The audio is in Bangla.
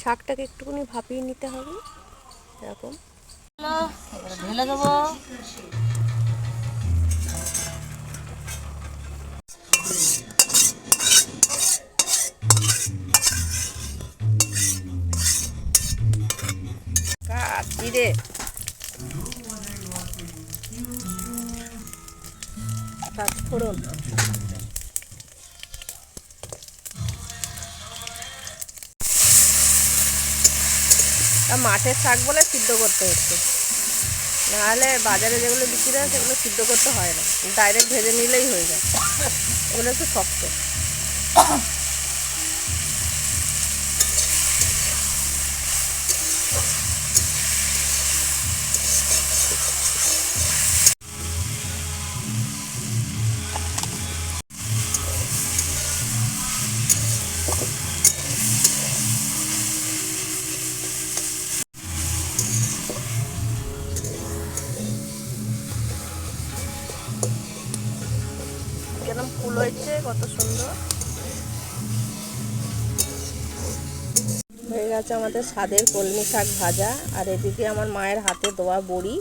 শাকটাকে একটুখানি ভাপিয়ে নিতে হবে এরকম। ঢেলে দেবো। জিরে, পাঁচফোড়ন, মাঠের শাক বলে সিদ্ধ করতে হচ্ছে, নাহলে বাজারে যেগুলো বিক্রি হয় সেগুলো সিদ্ধ করতে হয় না, ডাইরেক্ট ভেজে নিলেই হয়ে যায়। এগুলো একটু শক্ত। কেরম ফুল হয়েছে, কত সুন্দর হয়ে গেছে আমাদের স্বাদের কলমি শাক ভাজা। আর এদিকে আমার মায়ের হাতে দেওয়া বড়ি।